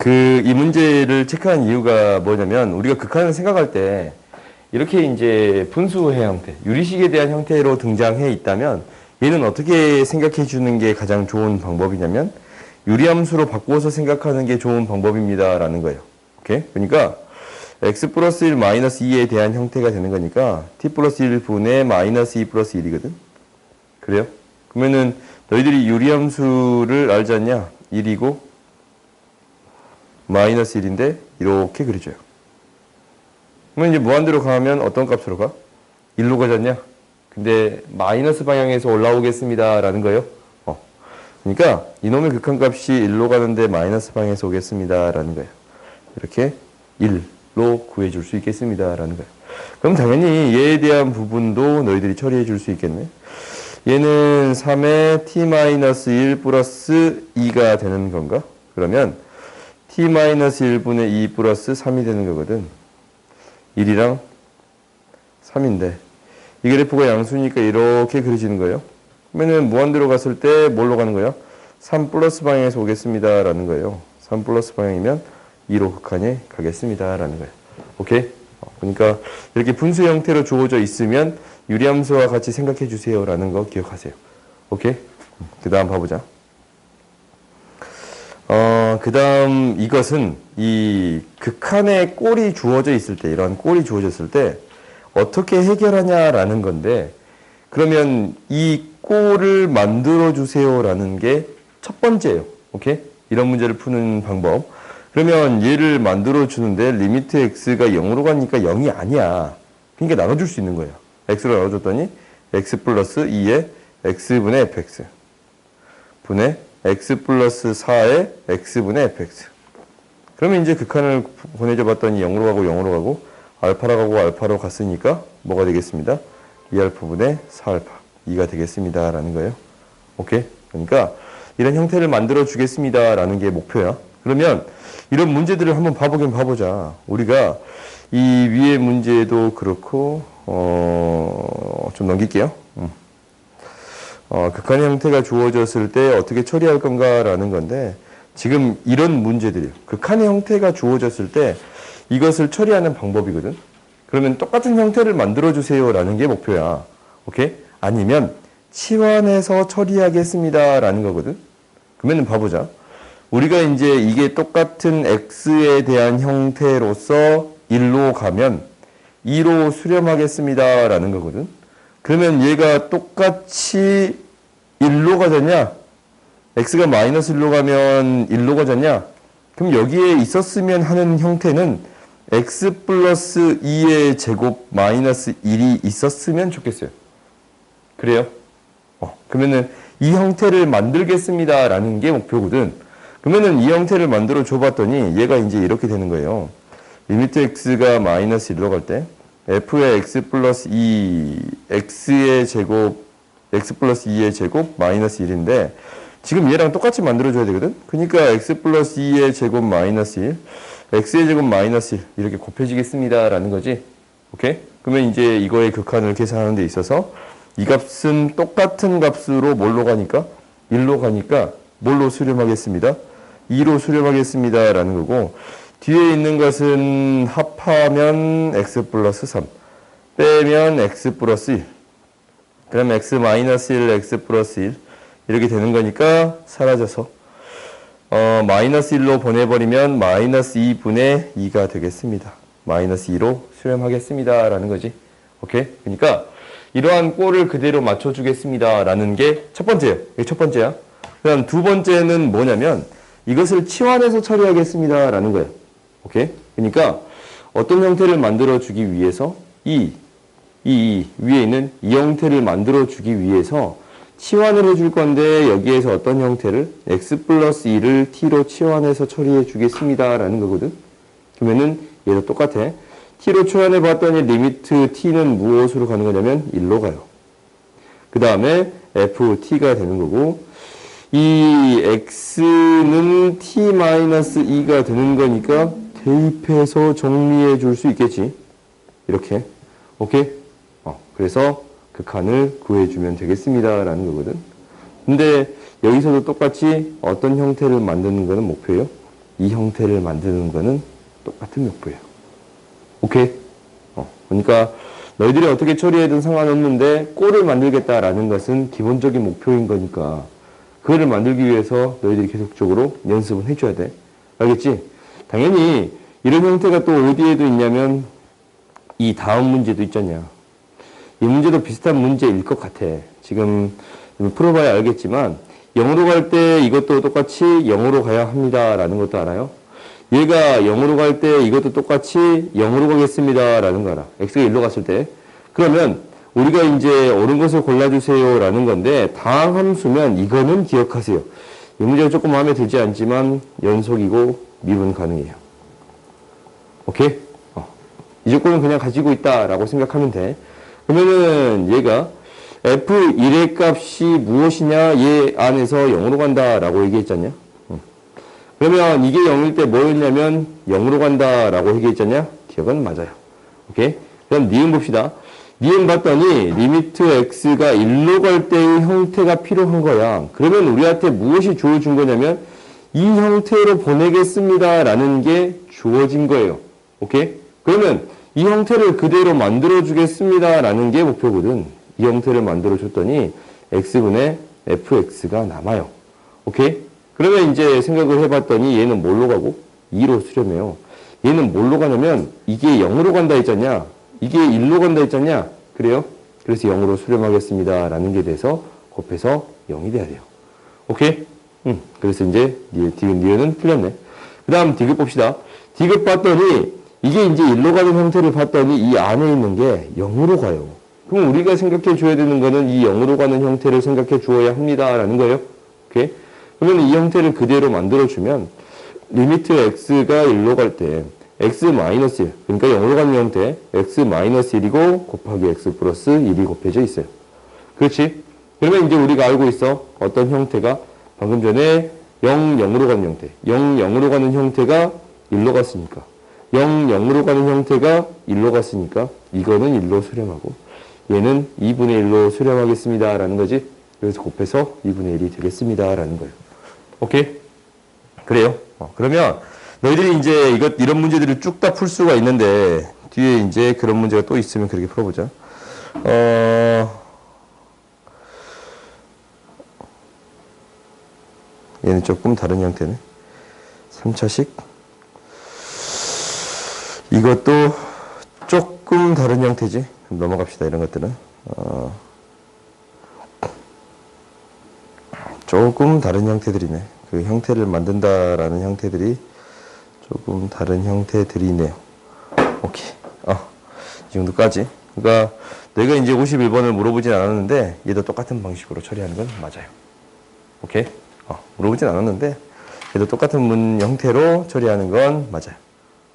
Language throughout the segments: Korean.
이 문제를 체크한 이유가 뭐냐면, 우리가 극한을 생각할 때, 이렇게 이제 분수의 형태, 유리식에 대한 형태로 등장해 있다면, 얘는 어떻게 생각해 주는 게 가장 좋은 방법이냐면, 유리함수로 바꾸어서 생각하는 게 좋은 방법입니다. 라는 거예요. 오케이? 그러니까, x 플러스 1 마이너스 2에 대한 형태가 되는 거니까, t 플러스 1분의 마이너스 2 플러스 1이거든? 그래요? 그러면은, 너희들이 유리함수를 알지 않냐? 1이고, 마이너스 1인데, 이렇게 그려줘요. 그러면 이제 무한대로 가면 어떤 값으로 가? 1로 가잖냐? 근데, 마이너스 방향에서 올라오겠습니다. 라는 거예요. 그러니까, 이놈의 극한값이 1로 가는데, 마이너스 방향에서 오겠습니다. 라는 거예요. 이렇게, 1로 구해줄 수 있겠습니다. 라는 거예요. 그럼 당연히 얘에 대한 부분도 너희들이 처리해 줄 수 있겠네. 얘는 3의 t-1 플러스 2가 되는 건가? 그러면 t-1분의 2 플러스 3이 되는 거거든. 1이랑 3인데 이 그래프가 양수니까 이렇게 그려지는 거예요. 그러면 무한대로 갔을 때 뭘로 가는 거예요? 3 플러스 방향에서 오겠습니다. 라는 거예요. 3 플러스 방향이면 2로 극한에 가겠습니다. 라는 거예요. 오케이? 그러니까 이렇게 분수 형태로 주어져 있으면 유리함수와 같이 생각해 주세요. 라는 거 기억하세요. 오케이? 그 다음 봐보자. 그 다음 이것은 이 극한의 꼴이 주어져 있을 때, 이런 꼴이 주어졌을 때 어떻게 해결하냐라는 건데, 그러면 이 꼴을 만들어 주세요. 라는 게 첫 번째예요. 오케이? 이런 문제를 푸는 방법. 그러면 얘를 만들어 주는데 리미트 x가 0으로 가니까 0이 아니야. 그러니까 나눠줄 수 있는 거예요. x로 나눠줬더니 x 플러스 2의 x분의 fx 분의 x 플러스 4의 x분의 fx. 그러면 이제 극한을 보내줘 봤더니 0으로 가고 0으로 가고 알파로 가고 알파로 갔으니까 뭐가 되겠습니다? 2알파분의 4알파 2가 되겠습니다. 라는 거예요. 오케이? 그러니까 이런 형태를 만들어 주겠습니다. 라는 게 목표야. 그러면 이런 문제들을 한번 봐보긴 봐보자. 우리가 이 위의 문제도 그렇고 좀 넘길게요. 극한의 형태가 주어졌을 때 어떻게 처리할 건가라는 건데, 지금 이런 문제들이 극한의 형태가 주어졌을 때 이것을 처리하는 방법이거든. 그러면 똑같은 형태를 만들어 주세요라는 게 목표야. 오케이? 아니면 치환해서 처리하겠습니다라는 거거든. 그러면 봐보자. 우리가 이제 이게 똑같은 x에 대한 형태로서 1로 가면 2로 수렴하겠습니다. 라는 거거든. 그러면 얘가 똑같이 1로 가잖냐? x가 마이너스 1로 가면 1로 가잖냐? 그럼 여기에 있었으면 하는 형태는 x 플러스 2의 제곱 마이너스 1이 있었으면 좋겠어요. 그래요? 그러면은 이 형태를 만들겠습니다. 라는 게 목표거든. 그러면은 이 형태를 만들어 줘봤더니 얘가 이제 이렇게 되는 거예요. 리미트 x가 마이너스 1로 갈 때 f의 x 플러스 2, x의 제곱, x 플러스 2의 제곱 마이너스 1인데 지금 얘랑 똑같이 만들어줘야 되거든? 그러니까 x 플러스 2의 제곱 마이너스 1, x의 제곱 마이너스 1 이렇게 곱해지겠습니다. 라는 거지. 오케이? 그러면 이제 이거의 극한을 계산하는 데 있어서 이 값은 똑같은 값으로 뭘로 가니까? 1로 가니까 뭘로 수렴하겠습니다? 2로 수렴하겠습니다. 라는 거고, 뒤에 있는 것은 합하면 x 플러스 3, 빼면 x 플러스 1, 그럼 x 마이너스 1, x 플러스 1 이렇게 되는 거니까 사라져서 마이너스 1로 보내버리면 마이너스 2분의 2가 되겠습니다. 마이너스 2로 수렴하겠습니다. 라는 거지. 오케이? 그러니까 이러한 꼴을 그대로 맞춰주겠습니다. 라는 게 첫 번째예요. 이게 첫 번째야. 그다음 두 번째는 뭐냐면 이것을 치환해서 처리하겠습니다. 라는 거예요. 오케이? 그러니까 어떤 형태를 만들어주기 위해서 이 위에 있는 이 형태를 만들어주기 위해서 치환을 해줄 건데 여기에서 어떤 형태를 x 플러스 2를 t로 치환해서 처리해 주겠습니다. 라는 거거든. 그러면은 얘도 똑같아. t로 치환해 봤더니 리미트 t는 무엇으로 가는 거냐면 1로 가요. 그 다음에 ft가 되는 거고, 이 x는 t-2가 되는 거니까 대입해서 정리해 줄 수 있겠지. 이렇게. 오케이? 그래서 극한을 구해주면 되겠습니다. 라는 거거든. 근데 여기서도 똑같이 어떤 형태를 만드는 거는 목표예요? 이 형태를 만드는 거는 똑같은 묘부예요. 오케이? 그러니까 너희들이 어떻게 처리해든 상관없는데 꼴을 만들겠다라는 것은 기본적인 목표인 거니까 그거를 만들기 위해서 너희들이 계속적으로 연습은 해줘야 돼. 알겠지? 당연히 이런 형태가 또 어디에도 있냐면 이 다음 문제도 있잖냐. 이 문제도 비슷한 문제일 것 같아. 지금 풀어봐야 알겠지만 0으로 갈 때 이것도 똑같이 0으로 가야 합니다라는 것도 알아요? 얘가 0으로 갈 때 이것도 똑같이 0으로 가겠습니다 라는 거 알아. x가 1로 갔을 때. 그러면 우리가 이제 옳은 것을 골라주세요 라는 건데 다항 함수면 이거는 기억하세요. 이 문제가 조금 마음에 들지 않지만 연속이고 미분 가능해요. 오케이? 이 조건은 그냥 가지고 있다라고 생각하면 돼. 그러면은 얘가 f1의 값이 무엇이냐 얘 안에서 0으로 간다라고 얘기했잖냐. 그러면 이게 0일 때 뭐였냐면 0으로 간다라고 얘기했잖냐. 기억은 맞아요. 오케이? 그럼 니은 봅시다. 니은 봤더니 리미트 x가 1로 갈 때의 형태가 필요한 거야. 그러면 우리한테 무엇이 주어진 거냐면 이 형태로 보내겠습니다 라는 게 주어진 거예요. 오케이? 그러면 이 형태를 그대로 만들어 주겠습니다 라는 게 목표거든. 이 형태를 만들어 줬더니 x분의 fx가 남아요. 오케이? 그러면 이제 생각을 해봤더니 얘는 뭘로 가고? 2로 수렴해요. 얘는 뭘로 가냐면 이게 0으로 간다 했잖냐? 이게 1로 간다 했잖냐? 그래요? 그래서 0으로 수렴하겠습니다 라는 게 돼서 곱해서 0이 돼야 돼요. 오케이? 그래서 이제 니은은 틀렸네. 그 다음 디귿 봅시다. 디귿 봤더니 이게 이제 1로 가는 형태를 봤더니 이 안에 있는 게 0으로 가요. 그럼 우리가 생각해 줘야 되는 거는 이 0으로 가는 형태를 생각해 주어야 합니다 라는 거예요. 오케이? 그러면 이 형태를 그대로 만들어 주면 리미트 x가 1로 갈 때 x-1 그러니까 0으로 가는 형태 x-1이고 곱하기 x 플러스 1이 곱해져 있어요. 그렇지? 그러면 이제 우리가 알고 있어. 어떤 형태가 방금 전에 0, 0으로 가는 형태 0, 0으로 가는 형태가 1로 갔으니까 0, 0으로 가는 형태가 1로 갔으니까 이거는 1로 수렴하고 얘는 2분의 1로 수렴하겠습니다 라는 거지. 그래서 곱해서 2분의 1이 되겠습니다 라는 거예요. 오케이? 그래요? 그러면 너희들이 이제 이런 문제들을 쭉 다 풀 수가 있는데 뒤에 이제 그런 문제가 또 있으면 그렇게 풀어보자. 얘는 조금 다른 형태네. 3차식. 이것도 조금 다른 형태지. 넘어갑시다. 이런 것들은. 조금 다른 형태들이네. 그 형태를 만든다라는 형태들이 조금 다른 형태들이네요. 오케이. 이 정도까지. 그러니까 내가 이제 51번을 물어보진 않았는데 얘도 똑같은 방식으로 처리하는 건 맞아요. 오케이. 물어보진 않았는데 얘도 똑같은 문 형태로 처리하는 건 맞아요.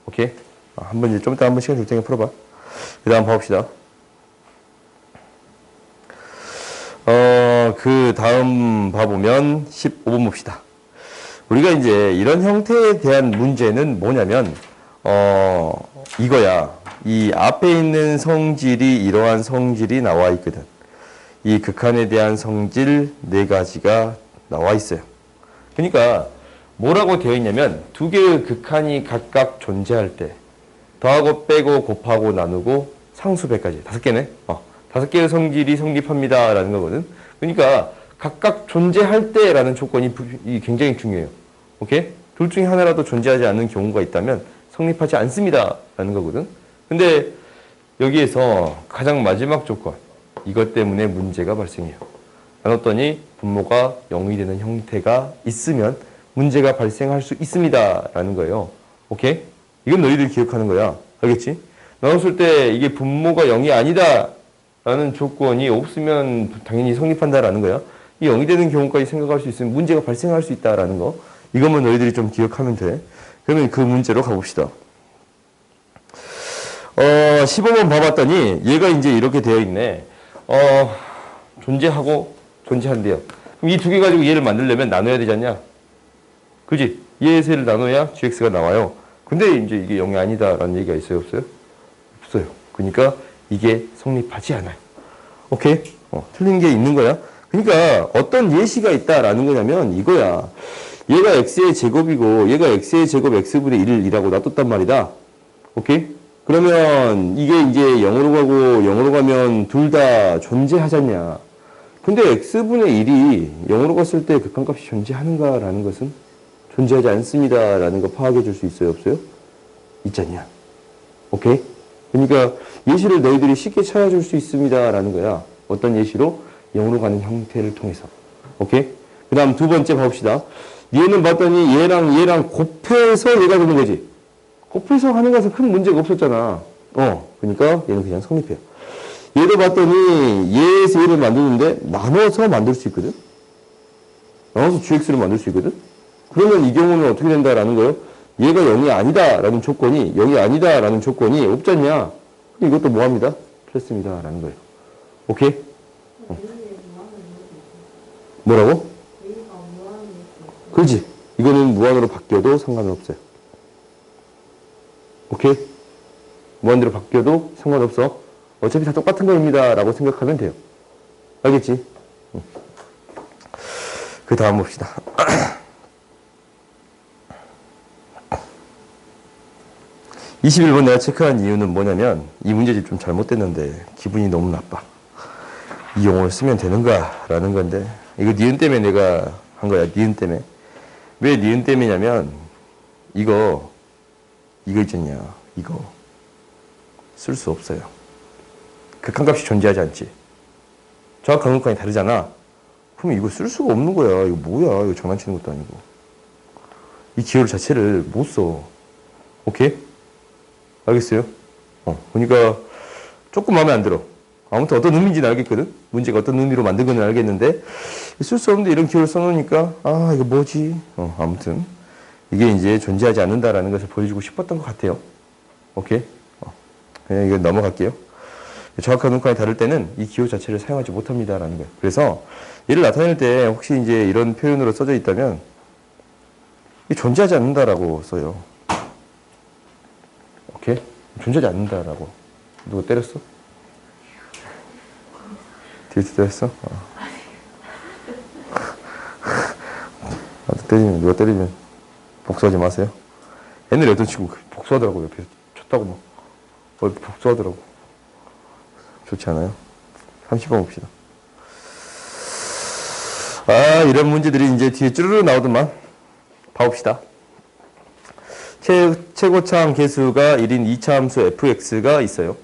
오케이. 한번 이제 좀 이따 한번 시간 줄 테니까 풀어봐. 그 다음 봐봅시다. 그 다음 봐보면 15번 봅시다. 우리가 이제 이런 형태에 대한 문제는 뭐냐면, 이거야. 이 앞에 있는 성질이 이러한 성질이 나와 있거든. 이 극한에 대한 성질 4가지가 나와 있어요. 그러니까 뭐라고 되어 있냐면 두 개의 극한이 각각 존재할 때 더하고 빼고 곱하고 나누고 상수배까지 5개네. 5개의 성질이 성립합니다 라는 거거든. 그러니까 각각 존재할 때라는 조건이 굉장히 중요해요. 오케이? 둘 중에 하나라도 존재하지 않는 경우가 있다면 성립하지 않습니다 라는 거거든. 근데 여기에서 가장 마지막 조건, 이것 때문에 문제가 발생해요. 나눴더니 분모가 0이 되는 형태가 있으면 문제가 발생할 수 있습니다 라는 거예요. 오케이? 이건 너희들이 기억하는 거야. 알겠지? 나눴을 때 이게 분모가 0이 아니다 라는 조건이 없으면 당연히 성립한다라는 거야. 이 0이 되는 경우까지 생각할 수 있으면 문제가 발생할 수 있다라는 거. 이것만 너희들이 좀 기억하면 돼. 그러면 그 문제로 가봅시다. 15번 봐봤더니 얘가 이제 이렇게 되어 있네. 존재하고 존재한대요. 그럼 이 두 개 가지고 얘를 만들려면 나눠야 되지 않냐? 그지? 얘의 세를 나눠야 gx가 나와요. 근데 이제 이게 0이 아니다라는 얘기가 있어요? 없어요? 없어요. 그러니까 이게 성립하지 않아요. 오케이? 틀린 게 있는 거야. 그러니까 어떤 예시가 있다라는 거냐면 이거야. 얘가 x의 제곱이고 얘가 x의 제곱 x분의 1이라고 놔뒀단 말이다. 오케이? 그러면 이게 이제 0으로 가고 0으로 가면 둘 다 존재하잖냐. 근데 x분의 1이 0으로 갔을 때 극한값이 존재하는가라는 것은 존재하지 않습니다라는 거 파악해 줄 수 있어요? 없어요? 있잖냐. 오케이? 그러니까 예시를 너희들이 쉽게 찾아줄 수 있습니다라는 거야. 어떤 예시로? 0으로 가는 형태를 통해서. 오케이? 그 다음 두 번째 봐봅시다. 얘는 봤더니 얘랑 곱해서 얘가 되는 거지. 곱해서 하는 것은 큰 문제가 없었잖아. 그러니까 얘는 그냥 성립해요. 얘도 봤더니 얘에서 얘를 만드는데 나눠서 만들 수 있거든. 나눠서 GX를 만들 수 있거든. 그러면 이 경우는 어떻게 된다라는 거예요? 얘가 0이 아니다라는 조건이 0이 아니다라는 조건이 없지 않냐? 이것도 뭐합니다? 플러스입니다라는 거예요. 오케이? 뭐라고? 그렇지. 이거는 무한으로 바뀌어도 상관은 없어요. 오케이? 무한대로 바뀌어도 상관없어. 어차피 다 똑같은 겁니다. 라고 생각하면 돼요. 알겠지? 그 다음 봅시다. 21번 내가 체크한 이유는 뭐냐면 이 문제집 좀 잘못됐는데 기분이 너무 나빠. 이 용어를 쓰면 되는가? 라는 건데 이거 니은 때문에 내가 한 거야. 니은 때문에. 왜 니은 때문이냐면 이거 있잖냐. 이거 쓸 수 없어요. 극한값이 존재하지 않지. 정확한 극한이 다르잖아. 그럼 이거 쓸 수가 없는 거야. 이거 뭐야. 이거 장난치는 것도 아니고. 이 기호를 자체를 못 써. 오케이? 알겠어요? 그러니까 조금 마음에 안 들어. 아무튼 어떤 의미인지는 알겠거든? 문제가 어떤 의미로 만든 건지 알겠는데 쓸 수 없는데 이런 기호를 써놓으니까 이거 뭐지? 아무튼 이게 이제 존재하지 않는다라는 것을 보여주고 싶었던 것 같아요. 오케이? 그냥 이거 넘어갈게요. 정확한 문칸이 다를 때는 이 기호 자체를 사용하지 못합니다라는 거예요. 그래서 얘를 나타낼 때 혹시 이제 이런 표현으로 써져 있다면 존재하지 않는다라고 써요. 오케이? 존재하지 않는다라고. 누가 때렸어? 뒤에서 때렸어? 누가 때리면 복수하지 마세요. 옛날에 어떤 친구 복수하더라고. 옆에서 쳤다고 막. 복수하더라고. 좋지 않아요? 30번 봅시다. 이런 문제들이 이제 뒤에 쭈르르 나오더만. 봐봅시다. 최고차항 계수가 1인 2차 함수 fx가 있어요.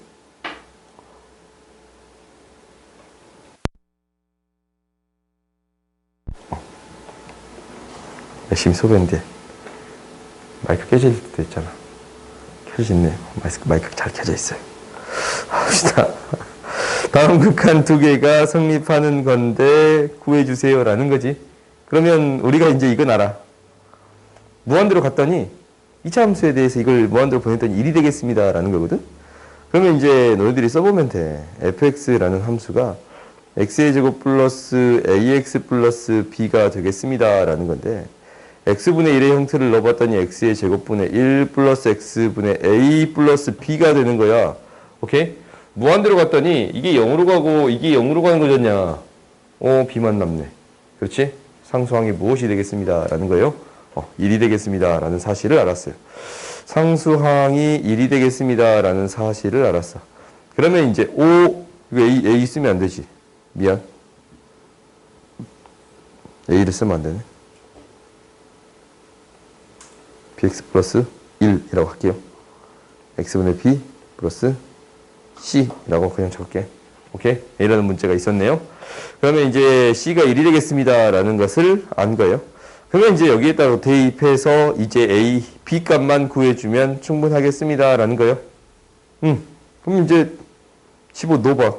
열심히 소개했는데 마이크 켜질 때도 있잖아. 켜져 있네. 마이크 잘 켜져 있어요. 봅시다. 다음 극한 두 개가 성립하는 건데 구해주세요 라는 거지. 그러면 우리가 이제 이건 알아. 무한대로 갔더니 2차 함수에 대해서 이걸 무한대로 보냈더니 1이 되겠습니다 라는 거거든. 그러면 이제 너희들이 써보면 돼. fx라는 함수가 x의 제곱 플러스 ax 플러스 b가 되겠습니다 라는 건데 x분의 1의 형태를 넣어봤더니 x의 제곱분의 1 플러스 x분의 a 플러스 b가 되는 거야. 오케이? 무한대로 갔더니 이게 0으로 가고 이게 0으로 가는 거잖냐. b만 남네. 그렇지? 상수항이 무엇이 되겠습니다 라는 거예요. 1이 되겠습니다 라는 사실을 알았어요. 상수항이 1이 되겠습니다 라는 사실을 알았어. 그러면 이제 이거 a 쓰면 안 되지. 미안. a를 쓰면 안 되네. bx 플러스 1이라고 할게요. x분의 b 플러스 c라고 그냥 적을게. 오케이? A라는 문제가 있었네요. 그러면 이제 C가 1이 되겠습니다 라는 것을 안 거예요. 그러면 이제 여기에다가 대입해서 이제 A, B 값만 구해주면 충분하겠습니다 라는 거예요. 그럼 이제 집어 넣어봐.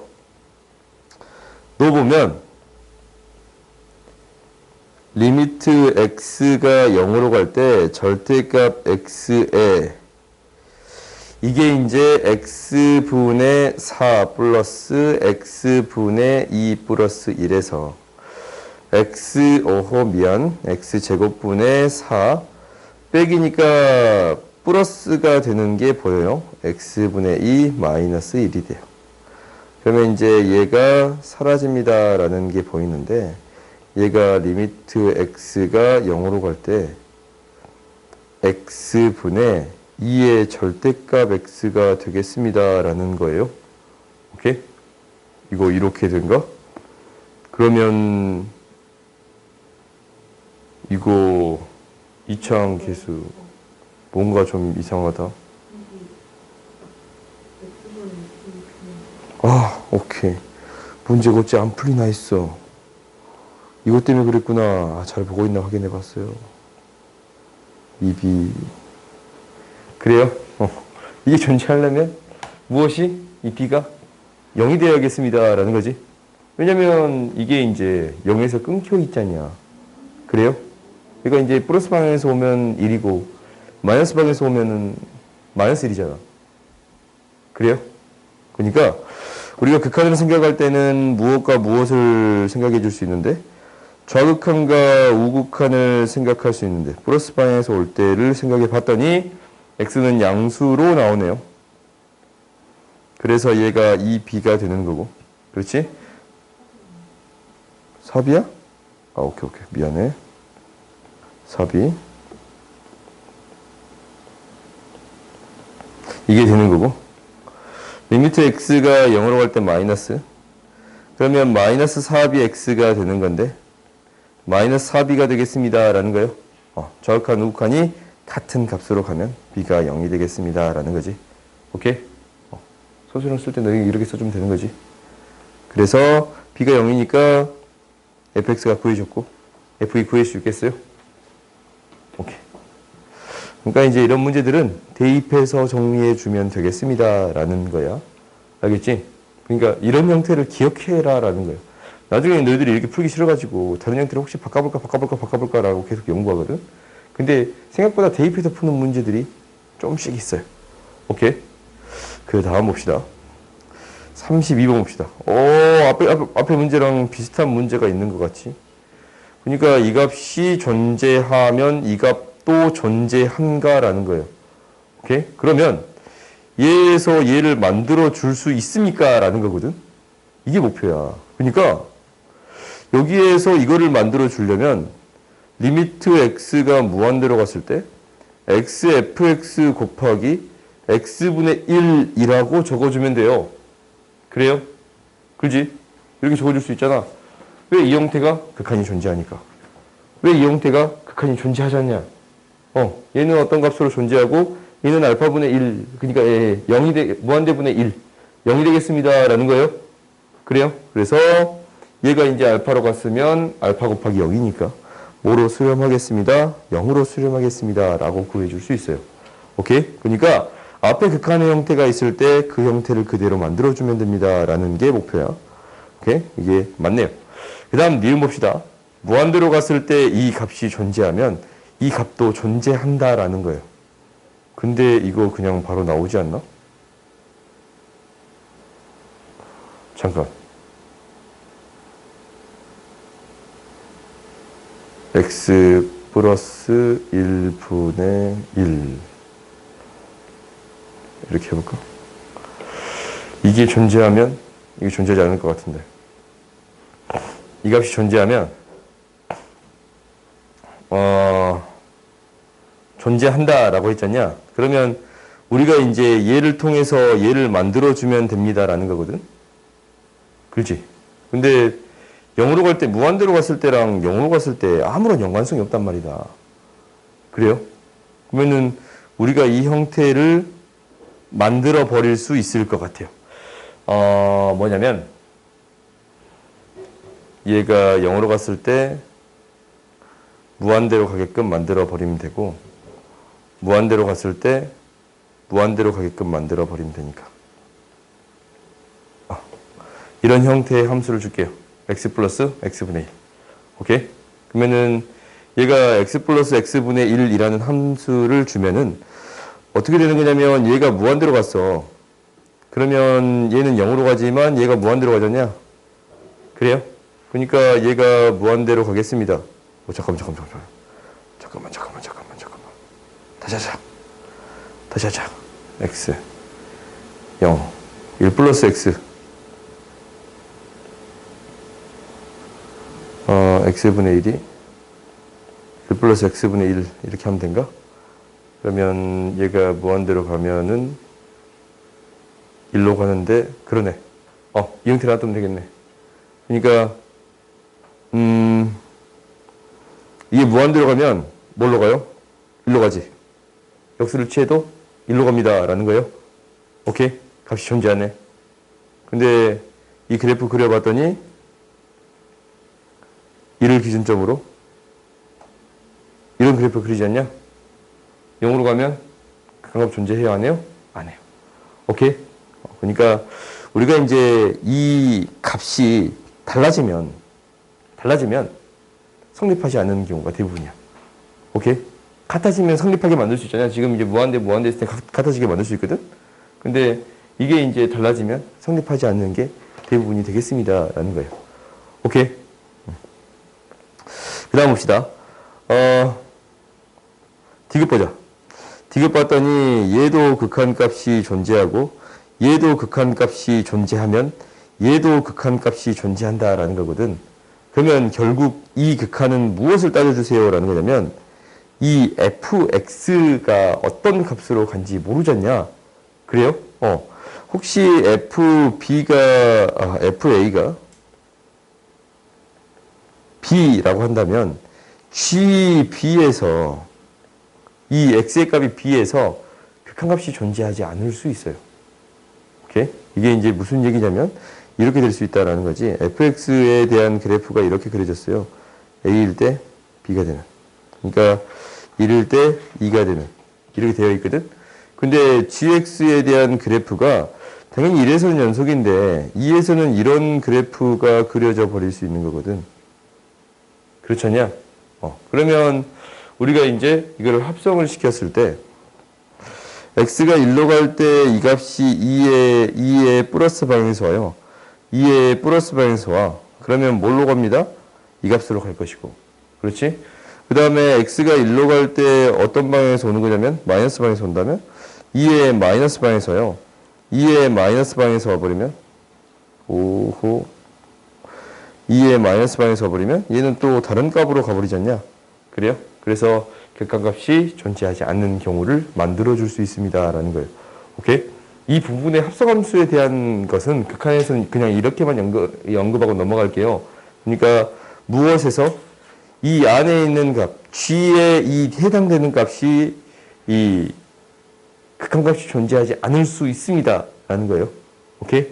넣어보면 리미트 x가 0으로 갈 때 절대값 x에 이게 이제 x분의 4 플러스 x분의 2 플러스 1에서 x제곱분의 4 빼기니까 플러스가 되는 게 보여요. x분의 2 마이너스 1이 돼요. 그러면 이제 얘가 사라집니다 라는 게 보이는데 얘가 리미트 x가 0으로 갈 때 x분의 2의 절대값 x가 되겠습니다 라는 거예요. 오케이? 이거 이렇게 된가? 그러면 이거 이차항 계수 뭔가 좀 이상하다. 아, 오케이. 문제가 어찌 안 풀리나 했어. 이것 때문에 그랬구나. 아, 잘 보고 있나 확인해 봤어요. 2b. 그래요? 이게 존재하려면 무엇이? 이 b가 0이 되어야겠습니다. 라는 거지. 왜냐면 이게 이제 0에서 끊겨 있잖냐. 그래요? 그러니까 이제 플러스 방향에서 오면 1이고 마이너스 방향에서 오면은 마이너스 1이잖아. 그래요? 그러니까 우리가 극한을 생각할 때는 무엇과 무엇을 생각해 줄 수 있는데 좌극한과 우극한을 생각할 수 있는데 플러스 방향에서 올 때를 생각해 봤더니 x는 양수로 나오네요. 그래서 얘가 2b가 되는 거고. 그렇지? 4b야? 아, 오케이. 미안해. 4b. 이게 되는 거고. 리미트 x가 0으로 갈 때 마이너스. 그러면 마이너스 4bx가 되는 건데 마이너스 4b가 되겠습니다 라는 거예요. 좌극한 우극한이 같은 값으로 가면 b가 0이 되겠습니다 라는 거지. 오케이? 소수령 쓸 때 너희 이렇게 써주면 되는 거지. 그래서 b가 0이니까 fx가 구해줬고 f이 구할 수 있겠어요? 오케이. 그러니까 이제 이런 문제들은 대입해서 정리해 주면 되겠습니다 라는 거야. 알겠지? 그러니까 이런 형태를 기억해라 라는 거예요. 나중에 너희들이 이렇게 풀기 싫어가지고 다른 형태를 혹시 바꿔볼까 라고 계속 연구하거든. 근데 생각보다 대입해서 푸는 문제들이 조금씩 있어요. 오케이? 그 다음 봅시다. 32번 봅시다. 앞에 문제랑 비슷한 문제가 있는 것 같지? 그러니까 이 값이 존재하면 이 값도 존재한가라는 거예요. 오케이? 그러면 얘에서 얘를 만들어 줄 수 있습니까? 라는 거거든. 이게 목표야. 그러니까 여기에서 이거를 만들어 주려면 리미트 x가 무한대로 갔을 때 xfx 곱하기 x분의 1이라고 적어주면 돼요. 그래요? 그지? 이렇게 적어줄 수 있잖아. 왜 이 형태가? 극한이 존재하니까. 왜 이 형태가 극한이 존재하지 않냐? 얘는 어떤 값으로 존재하고 얘는 알파분의 1, 그러니까 0이 무한대분의 1, 0이 되겠습니다. 라는 거예요. 그래요? 그래서 얘가 이제 알파로 갔으면 알파 곱하기 0이니까 뭐로 수렴하겠습니다? 0으로 수렴하겠습니다. 라고 구해줄 수 있어요. 오케이? 그러니까 앞에 극한의 형태가 있을 때 그 형태를 그대로 만들어주면 됩니다. 라는 게 목표야. 오케이? 이게 맞네요. 그 다음 니은 봅시다. 무한대로 갔을 때 이 값이 존재하면 이 값도 존재한다라는 거예요. 근데 이거 그냥 바로 나오지 않나? 잠깐. x 플러스 1분의 1 이렇게 해볼까? 이게 존재하면 이게 존재하지 않을 것 같은데 이 값이 존재하면 존재한다라고 했잖냐? 그러면 우리가 이제 얘를 통해서 얘를 만들어주면 됩니다라는 거거든? 그렇지? 근데 0으로 갈 때, 무한대로 갔을 때랑 0으로 갔을 때 아무런 연관성이 없단 말이다. 그래요? 그러면은 우리가 이 형태를 만들어 버릴 수 있을 것 같아요. 뭐냐면 얘가 0으로 갔을 때 무한대로 가게끔 만들어 버리면 되고 무한대로 갔을 때 무한대로 가게끔 만들어 버리면 되니까. 이런 형태의 함수를 줄게요. x 플러스 x분의 1. 오케이? 그러면은 얘가 x 플러스 x분의 1이라는 함수를 주면은 어떻게 되는 거냐면 얘가 무한대로 갔어. 그러면 얘는 0으로 가지만 얘가 무한대로 가잖냐? 그래요? 그러니까 얘가 무한대로 가겠습니다. 잠깐만. 다시 하자. x 0 1 플러스 x x분의 1이 1 플러스 x분의 1 이렇게 하면 된가? 그러면 얘가 무한대로 가면은 1로 가는데 그러네. 이 형태로 놔두면 되겠네. 그러니까 이게 무한대로 가면 뭘로 가요? 1로 가지. 역수를 취해도 1로 갑니다 라는 거예요. 오케이? 값이 존재하네. 근데 이 그래프 그려봤더니 1을 기준점으로 이런 그래프 그리지 않냐? 0으로 가면 극한값 존재해요? 안 해요? 안 해요. 오케이? 그러니까 우리가 이제 이 값이 달라지면 성립하지 않는 경우가 대부분이야. 오케이? 같아지면 성립하게 만들 수 있잖아. 지금 이제 무한대 했을 때 같아지게 만들 수 있거든? 근데 이게 이제 달라지면 성립하지 않는 게 대부분이 되겠습니다. 라는 거예요. 오케이? 그 다음 봅시다. 디귿 보자. 디귿 봤더니 얘도 극한값이 존재하고 얘도 극한값이 존재하면 얘도 극한값이 존재한다라는 거거든. 그러면 결국 이 극한은 무엇을 따져주세요 라는 거냐면 이 fx가 어떤 값으로 간지 모르잖냐. 그래요? 혹시 fa가 b라고 한다면 gb에서 이 x의 값이 b에서 극한값이 존재하지 않을 수 있어요. 오케이? 이게 이제 무슨 얘기냐면 이렇게 될 수 있다라는 거지. fx에 대한 그래프가 이렇게 그려졌어요. a일 때 b가 되는. 그러니까 1일 때 2가 되는. 이렇게 되어 있거든. 근데 gx에 대한 그래프가 당연히 1에서는 연속인데 2에서는 이런 그래프가 그려져 버릴 수 있는 거거든. 그렇지 않냐? 그러면 우리가 이제 이거를 합성을 시켰을 때 x가 1로 갈 때 이 값이 2의 플러스 방향에서 와요. 2의 플러스 방향에서 와. 그러면 뭘로 갑니다? 이 값으로 갈 것이고. 그렇지? 그 다음에 x가 1로 갈 때 어떤 방향에서 오는 거냐면 마이너스 방향에서 온다면 2의 마이너스 방향에서요. 2의 마이너스 방향에서 와버리면 2의 마이너스 방향에서 와버리면 얘는 또 다른 값으로 가버리지 않냐? 그래요? 그래서 극한값이 존재하지 않는 경우를 만들어줄 수 있습니다. 라는 거예요. 오케이? 이 부분의 합성함수에 대한 것은 극한에서는 그냥 이렇게만 언급하고 넘어갈게요. 그러니까 무엇에서 이 안에 있는 값, g에 이 해당되는 값이 이 극한값이 존재하지 않을 수 있습니다. 라는 거예요. 오케이?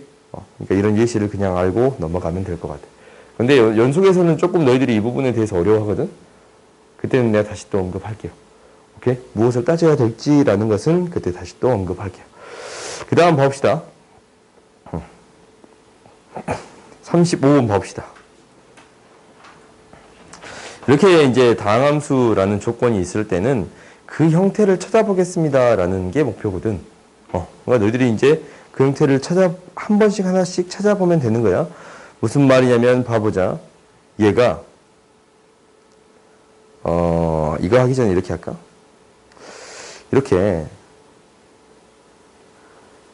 그러니까 이런 예시를 그냥 알고 넘어가면 될 것 같아. 근데 연속에서는 조금 너희들이 이 부분에 대해서 어려워하거든? 그때는 내가 다시 또 언급할게요. 오케이? 무엇을 따져야 될지라는 것은 그때 다시 또 언급할게요. 그 다음 봐봅시다. 35번 봐봅시다. 이렇게 이제 다항함수라는 조건이 있을 때는 그 형태를 찾아보겠습니다. 라는 게 목표거든. 그러니까 너희들이 이제 그 형태를 한 번씩 하나씩 찾아보면 되는 거야. 무슨 말이냐면 봐보자. 얘가 이거 하기 전에 이렇게 할까? 이렇게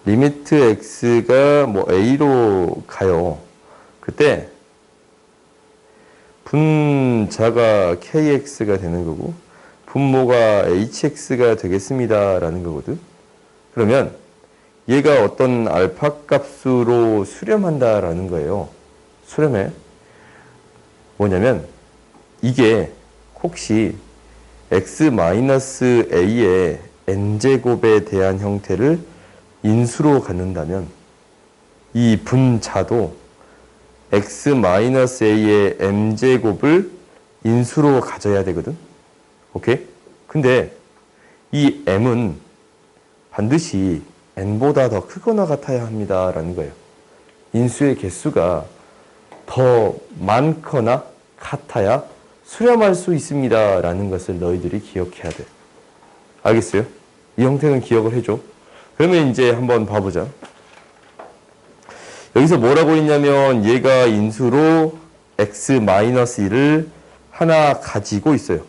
리미트 x가 뭐 a로 가요. 그때 분자가 kx가 되는 거고 분모가 hx가 되겠습니다. 라는 거거든. 그러면 얘가 어떤 알파 값으로 수렴한다 라는 거예요. 수렴해. 뭐냐면 이게 혹시 x-a의 n제곱에 대한 형태를 인수로 갖는다면 이 분자도 x-a의 m제곱을 인수로 가져야 되거든. 오케이? 근데 이 m은 반드시 n보다 더 크거나 같아야 합니다. 라는 거예요. 인수의 개수가 더 많거나 같아야 수렴할 수 있습니다. 라는 것을 너희들이 기억해야 돼. 알겠어요? 이 형태는 기억을 해줘. 그러면 이제 한번 봐보자. 여기서 뭐라고 했냐면 얘가 인수로 x-1을 하나 가지고 있어요.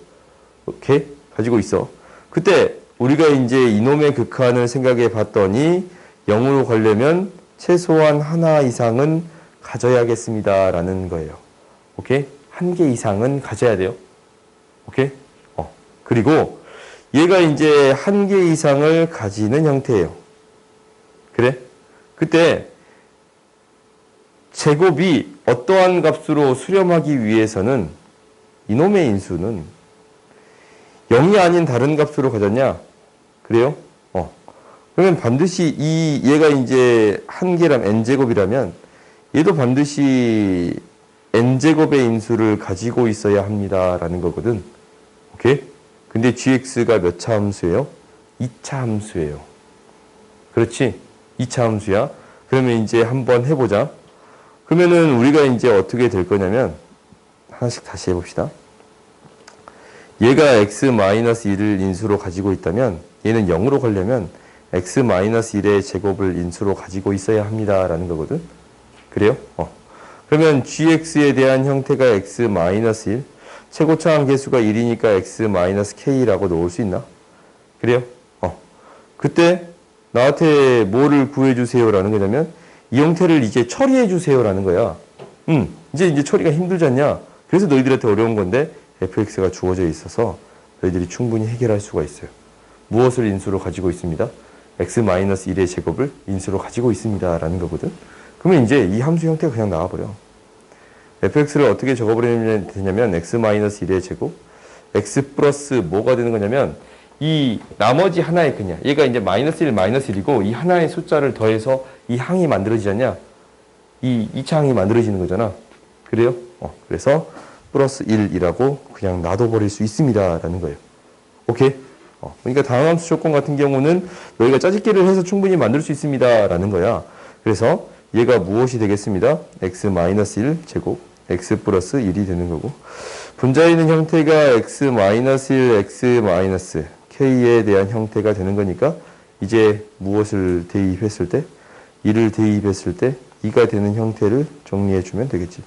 오케이? 가지고 있어. 그때 우리가 이제 이놈의 극한을 생각해 봤더니 0으로 가려면 최소한 하나 이상은 가져야겠습니다. 라는 거예요. 오케이? 한 개 이상은 가져야 돼요. 오케이? 그리고 얘가 이제 한 개 이상을 가지는 형태예요. 그래? 그때 제곱이 어떠한 값으로 수렴하기 위해서는 이놈의 인수는 0이 아닌 다른 값으로 가졌냐? 그래요? 그러면 반드시 얘가 이제 한 개라면 n제곱이라면 얘도 반드시 n제곱의 인수를 가지고 있어야 합니다라는 거거든. 오케이? 근데 gx가 몇 차 함수예요? 2차 함수예요. 그렇지? 2차 함수야. 그러면 이제 한번 해보자. 그러면은 우리가 이제 어떻게 될 거냐면 하나씩 다시 해봅시다. 얘가 x-1을 인수로 가지고 있다면 얘는 0으로 가려면 x-1의 제곱을 인수로 가지고 있어야 합니다라는 거거든. 그래요? 그러면 gx에 대한 형태가 x-1 최고차항 개수가 1이니까 x-k라고 놓을 수 있나? 그래요? 그때 나한테 뭐를 구해주세요라는 거냐면 이 형태를 이제 처리해주세요라는 거야. 이제 처리가 힘들지 않냐? 그래서 너희들한테 어려운 건데 fx가 주어져 있어서 너희들이 충분히 해결할 수가 있어요. 무엇을 인수로 가지고 있습니다? x-1의 제곱을 인수로 가지고 있습니다 라는 거거든. 그러면 이제 이 함수 형태가 그냥 나와버려. fx를 어떻게 적어버리면 되냐면 x-1의 제곱 x 플러스 뭐가 되는 거냐면 이 나머지 하나의 그냥 얘가 이제 -1, -1이고 이 하나의 숫자를 더해서 이 항이 만들어지잖냐? 이 2차 항이 만들어지는 거잖아. 그래요? 그래서 플러스 1이라고 그냥 놔둬버릴 수 있습니다 라는 거예요. 오케이? 그러니까 다항함수 조건 같은 경우는 너희가 짜집기를 해서 충분히 만들 수 있습니다 라는 거야. 그래서 얘가 무엇이 되겠습니다? x-1 제곱 x 플러스 1이 되는 거고 분자에 있는 형태가 x-1, x-k에 대한 형태가 되는 거니까 이제 무엇을 대입했을 때 1을 대입했을 때 2가 되는 형태를 정리해주면 되겠지.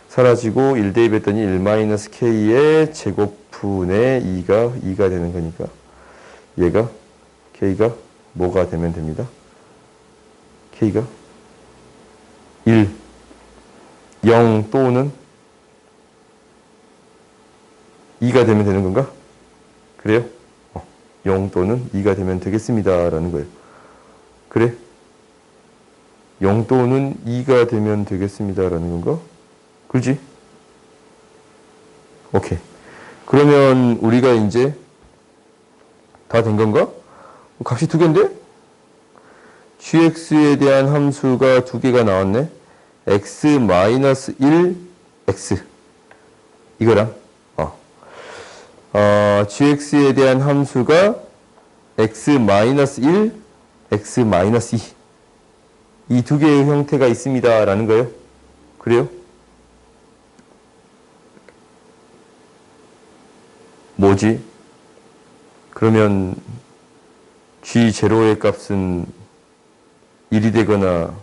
사라지고 1 대입했더니 1-k의 제곱분의 2가 되는 거니까 얘가 k가 뭐가 되면 됩니다. k가 1, 0 또는 2가 되면 되는 건가? 그래요? 0 또는 2가 되면 되겠습니다 라는 거예요. 그래? 0 또는 2가 되면 되겠습니다 라는 건가? 그렇지? 오케이. 그러면 우리가 이제 다 된 건가? 값이 두 개인데? gx에 대한 함수가 두 개가 나왔네. x-1, x. 이거랑, gx에 대한 함수가 x-1, x-2. 이 두 개의 형태가 있습니다. 라는 거예요. 그래요? 뭐지? 그러면 g0의 값은 1이 되거나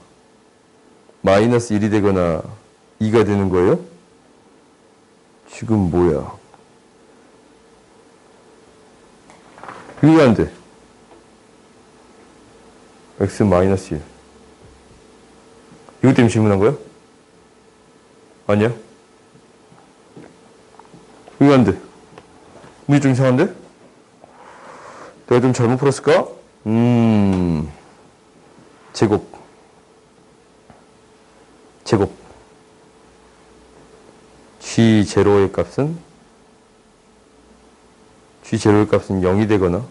-1이 되거나 2가 되는 거예요? 지금 뭐야? 이게 안 돼. x-1. 이것 때문에 질문한 거야? 아니야? 이거 안 돼. 문제 좀 이상한데? 내가 좀 잘못 풀었을까? 제곱. g0의 값은 0이 되거나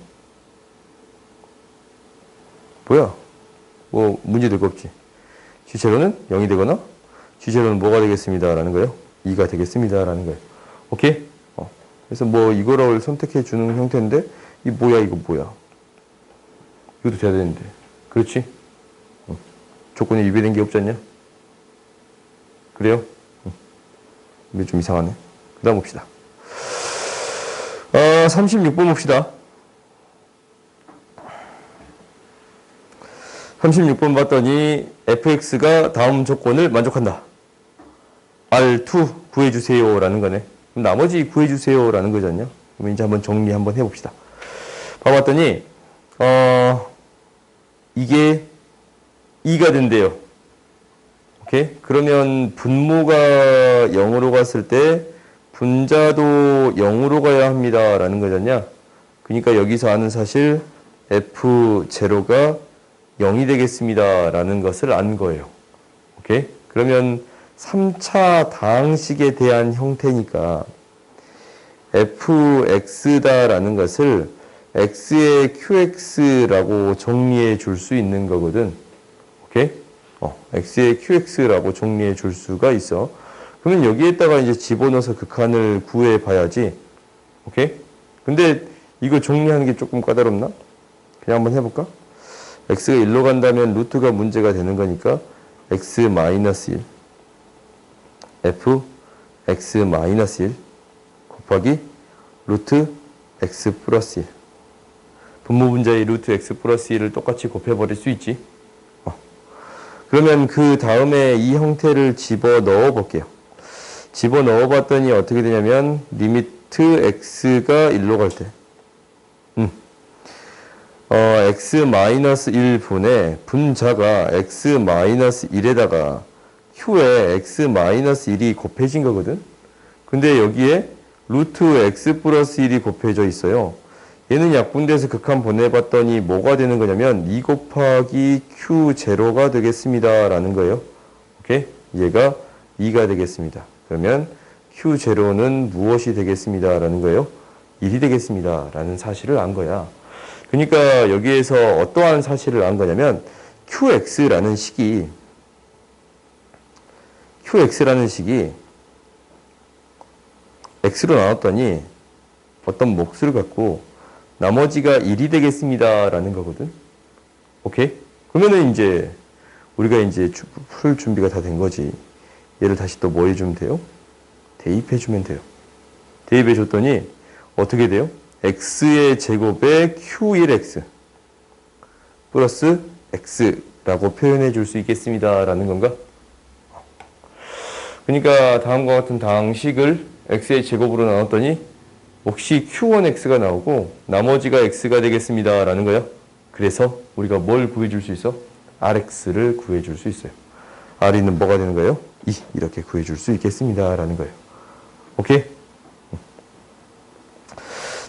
뭐야? 뭐 문제 될 거 없지. g0는 0이 되거나 g0는 뭐가 되겠습니다 라는 거예요? 2가 되겠습니다 라는 거예요. 오케이? 그래서 뭐 이거를 선택해 주는 형태인데 이 뭐야 이거 뭐야? 이것도 돼야 되는데. 그렇지? 조건이 위배된 게 없지 않냐? 그래요? 이게 좀 이상하네. 그 다음 봅시다. 36번 봅시다. 36번 봤더니 fx가 다음 조건을 만족한다. R2 구해주세요 라는 거네. 그럼 나머지 구해주세요 라는 거지 않냐? 그럼 이제 한번 정리 한번 해봅시다. 봐봤더니 이게 2가 된대요. 오케이? 그러면 분모가 0으로 갔을 때 분자도 0으로 가야 합니다. 라는 거잖냐? 그러니까 여기서 아는 사실 F0가 0이 되겠습니다. 라는 것을 안 거예요. 오케이? 그러면 3차 다항식에 대한 형태니까 fx다라는 것을 x의 qx라고 정리해 줄 수 있는 거거든. 오케이? x의 qx라고 정리해 줄 수가 있어. 그러면 여기에다가 이제 집어넣어서 극한을 구해 봐야지. 오케이? 근데 이거 정리하는 게 조금 까다롭나? 그냥 한번 해볼까? x가 1로 간다면 루트가 문제가 되는 거니까 x-1 f x-1 곱하기 루트 x 플러스 1. 분모 분자의 루트 x 플러스 1을 똑같이 곱해버릴 수 있지. 그러면 그 다음에 이 형태를 집어넣어 볼게요. 집어넣어 봤더니 어떻게 되냐면 리미트 x가 1로 갈 때 x-1분의 분자가 x-1에다가 q에 x-1이 곱해진 거거든. 근데 여기에 루트 x 플러스 1이 곱해져 있어요. 얘는 약분돼서 극한 보내봤더니 뭐가 되는 거냐면 2 곱하기 q0가 되겠습니다. 라는 거예요. 오케이? 얘가 2가 되겠습니다. 그러면 q0는 무엇이 되겠습니다. 라는 거예요. 1이 되겠습니다. 라는 사실을 안 거야. 그러니까 여기에서 어떠한 사실을 안 거냐면 qx라는 식이 x로 나눴더니 어떤 몫을 갖고 나머지가 1이 되겠습니다. 라는 거거든. 오케이? 그러면은 이제 우리가 이제 풀 준비가 다 된 거지. 얘를 다시 또 뭐 해주면 돼요? 대입해주면 돼요. 대입해줬더니 어떻게 돼요? x의 제곱에 q1x 플러스 x라고 표현해 줄 수 있겠습니다. 라는 건가? 그러니까 다음과 같은 다항식을 x의 제곱으로 나눴더니 몫이 q1x가 나오고 나머지가 x가 되겠습니다. 라는 거예요. 그래서 우리가 뭘 구해줄 수 있어? rx를 구해줄 수 있어요. r이는 뭐가 되는 거예요? 2 이렇게 구해줄 수 있겠습니다. 라는 거예요. 오케이?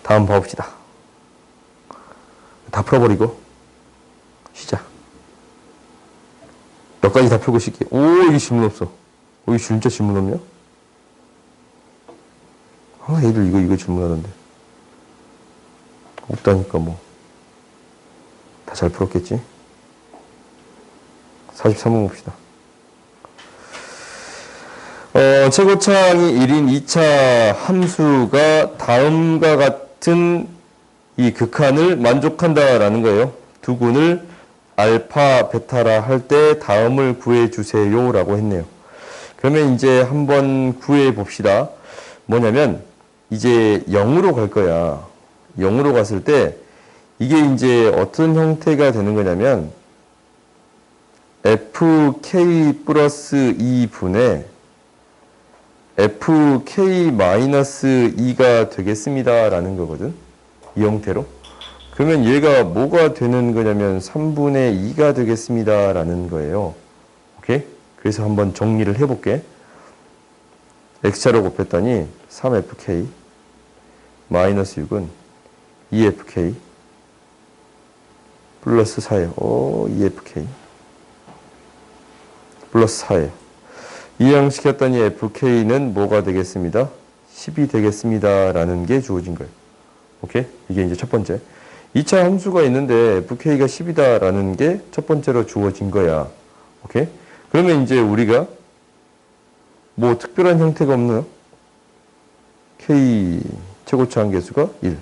다음 봐봅시다. 다 풀어버리고 시작. 몇 가지 다 풀고 쉴게. 오, 이게 질문 없어. 이게 진짜 질문 없냐? 애들 이거 질문하던데. 없다니까 뭐. 다 잘 풀었겠지? 43번 봅시다. 최고차항이 1인 2차 함수가 다음과 같은 이 극한을 만족한다라는 거예요. 두근을 알파, 베타라 할 때 다음을 구해주세요 라고 했네요. 그러면 이제 한번 구해 봅시다. 뭐냐면 이제 0으로 갈 거야. 0으로 갔을 때 이게 이제 어떤 형태가 되는 거냐면 fk 플러스 2분의 fk-2가 되겠습니다. 라는 거거든. 이 형태로. 그러면 얘가 뭐가 되는 거냐면 3분의 2가 되겠습니다. 라는 거예요. 오케이? 그래서 한번 정리를 해볼게. x자로 곱했더니 3fk 마이너스 6은 2fk 플러스 4예요. 2fk 플러스 4예요. 이항시켰더니 fk는 뭐가 되겠습니다? 10이 되겠습니다. 라는 게 주어진 거예요. 오케이? 이게 이제 첫 번째. 2차 함수가 있는데 fk가 10이다. 라는 게 첫 번째로 주어진 거야. 오케이? 그러면 이제 우리가 뭐 특별한 형태가 없나요? k 최고차항 계수가 1.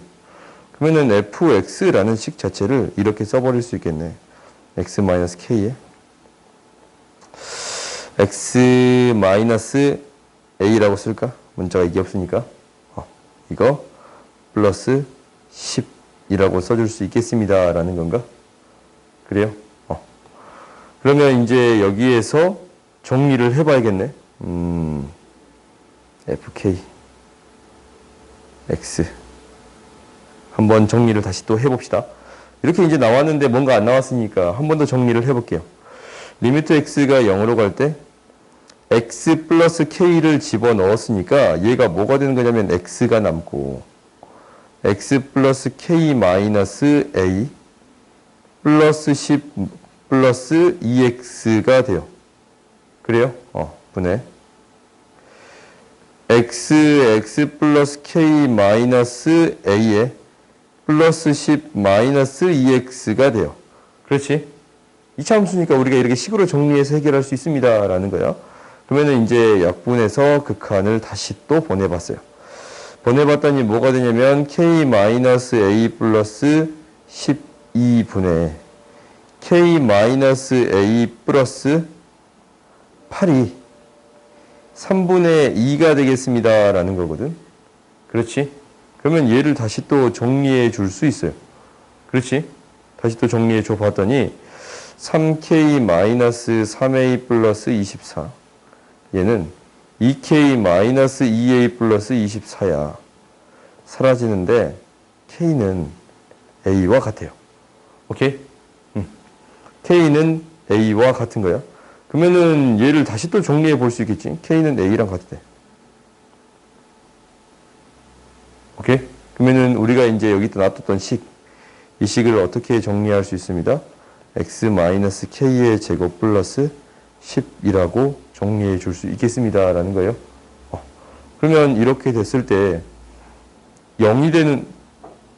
그러면은 fx라는 식 자체를 이렇게 써버릴 수 있겠네. x-k에 x-a라고 쓸까? 문자가 이게 없으니까. 이거 플러스 10이라고 써줄 수 있겠습니다. 라는 건가? 그래요? 그러면 이제 여기에서 정리를 해봐야겠네. fk x 한번 정리를 다시 또 해봅시다. 이렇게 이제 나왔는데 뭔가 안 나왔으니까 한 번 더 정리를 해볼게요. 리미트 x가 0으로 갈 때 x 플러스 k를 집어넣었으니까 얘가 뭐가 되는 거냐면 x가 남고 x 플러스 k 마이너스 a 플러스 10 플러스 2x가 돼요. 그래요? 분해. x 플러스 k 마이너스 a에 플러스 10 마이너스 2x가 돼요. 그렇지? 이차함수니까 우리가 이렇게 식으로 정리해서 해결할 수 있습니다. 라는 거야. 그러면은 이제 약분해서 극한을 다시 또 보내봤어요. 보내봤더니 뭐가 되냐면 k 마이너스 a 플러스 12분의 k 마이너스 a 플러스 8이 3분의 2가 되겠습니다. 라는 거거든. 그렇지? 그러면 얘를 다시 또 정리해 줄 수 있어요. 그렇지? 다시 또 정리해 줘 봤더니 3k 마이너스 3a 플러스 24 얘는 2k 마이너스 2a 플러스 24야. 사라지는데 k는 a와 같아요. 오케이? k는 a와 같은 거야. 그러면은 얘를 다시 또 정리해 볼 수 있겠지. k는 a랑 같대. 오케이? 그러면은 우리가 이제 여기 또 놔뒀던 식, 이 식을 어떻게 정리할 수 있습니다. x 마이너스 k의 제곱 플러스 10이라고 정리해 줄 수 있겠습니다. 라는 거예요. 그러면 이렇게 됐을 때 0이 되는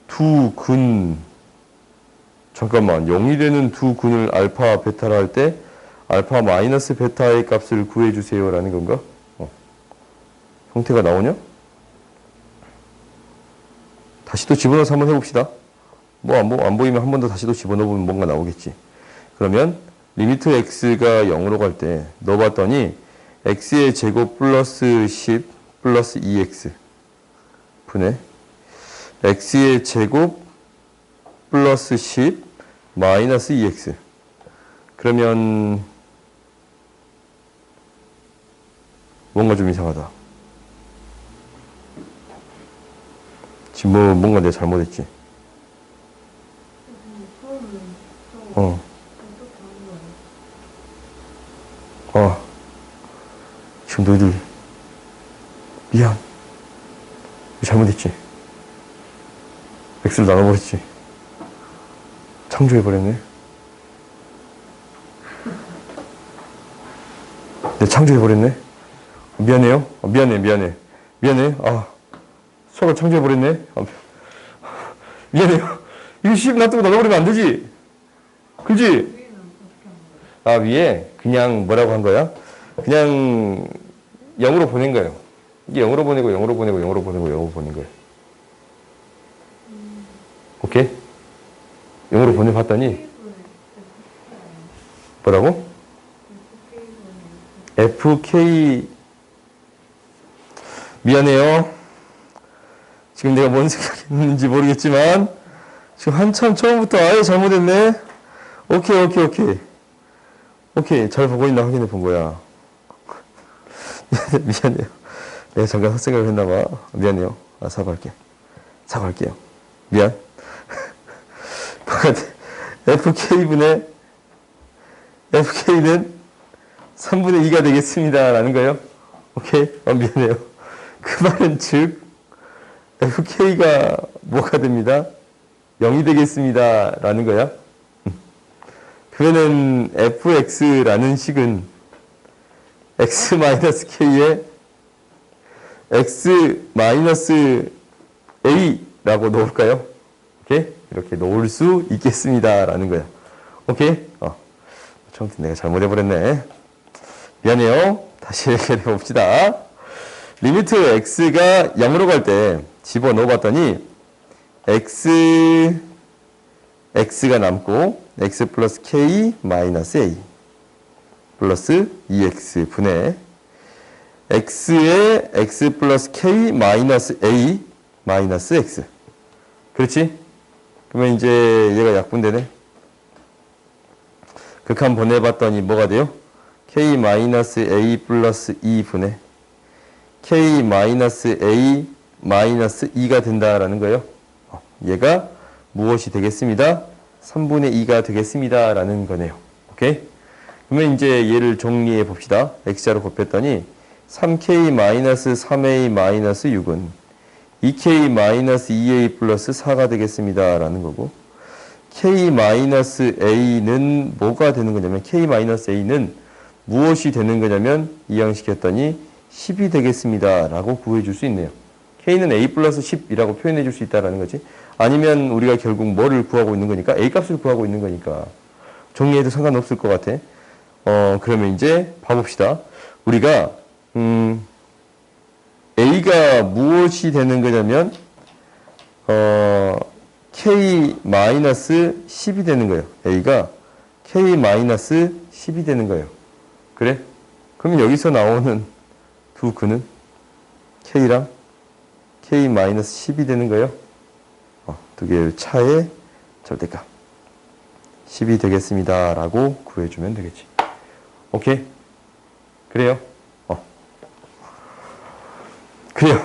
두 근, 잠깐만, 0이 되는 두 근을 알파, 베타라 할 때 알파 마이너스 베타의 값을 구해주세요. 라는 건가? 형태가 나오냐? 다시 또 집어넣어서 한번 해봅시다. 안 보이면 한 번 더 다시 또 집어넣으면 뭔가 나오겠지. 그러면 리미트 x가 0으로 갈 때 넣어봤더니 x의 제곱 플러스 10 플러스 2x 분의 x의 제곱 플러스 10 마이너스 2x. 그러면 뭔가 좀 이상하다. 지금 뭔가 내가 잘못했지. 지금 너희들 미안. 잘못했지. x를 나눠버렸지. 창조해버렸네. 내가 창조해버렸네. 미안해요. 미안해. 수학을 창조해버렸네. 미안해요. 이거 10 놔두고 나눠버리면 안 되지. 그지? 위에 그냥 뭐라고 한 거야? 그냥 0으로 보낸 거예요. 이게 0으로 보내고 0으로 보내고 0으로 보내고 0으로 보낸 거예요. 오케이? 0으로 보내봤더니 뭐라고? FK 미안해요. 지금 내가 뭔 생각했는지 모르겠지만 지금 한참 처음부터 아예 잘못했네. 오케이 잘 보고 있나 확인해 본 거야. 미안해요. 내가 잠깐 헛생각을 했나봐. 미안해요. 사과할게요. 미안. FK분의 FK는 3분의 2가 되겠습니다. 라는 거예요. 오케이? 미안해요. 그 말은 즉 FK가 뭐가 됩니다? 0이 되겠습니다. 라는 거야. 그러면은 fx라는 식은 x-k에 x-a라고 놓을까요? 오케이? 이렇게 놓을 수 있겠습니다. 라는 거야. 오케이? 처음부터 내가 잘못해버렸네. 미안해요. 다시 얘기해 봅시다. 리미트 x가 0으로 갈 때 집어넣어 봤더니 x가 남고 x 플러스 k 마이너스 a 플러스 2x 분의 x의 x 플러스 k 마이너스 a 마이너스 x. 그렇지? 그러면 이제 얘가 약분되네. 극한 보내봤더니 뭐가 돼요? k 마이너스 a 플러스 2 분의 k 마이너스 a 마이너스 2가 된다라는 거예요. 얘가 무엇이 되겠습니다? 3분의 2가 되겠습니다. 라는 거네요. 오케이? 그러면 이제 얘를 정리해 봅시다. x자로 곱했더니 3k-3a-6은 2k-2a 플러스 4가 되겠습니다. 라는 거고, k-a는 뭐가 되는 거냐면, k-a는 무엇이 되는 거냐면, 이항시켰더니 10이 되겠습니다. 라고 구해줄 수 있네요. k는 a 플러스 10이라고 표현해 줄 수 있다라는 거지. 아니면 우리가 결국 뭐를 구하고 있는 거니까, a 값을 구하고 있는 거니까 정리해도 상관없을 것 같아. 그러면 이제 봐봅시다. 우리가 a가 무엇이 되는 거냐면 k-10이 되는 거예요. a가 k-10이 되는 거예요. 그래? 그럼 여기서 나오는 두 근은 k랑 k-10이 되는 거예요. 두 개의 차의 절대값 10이 되겠습니다. 라고 구해주면 되겠지. 오케이? 그래요? 그래요.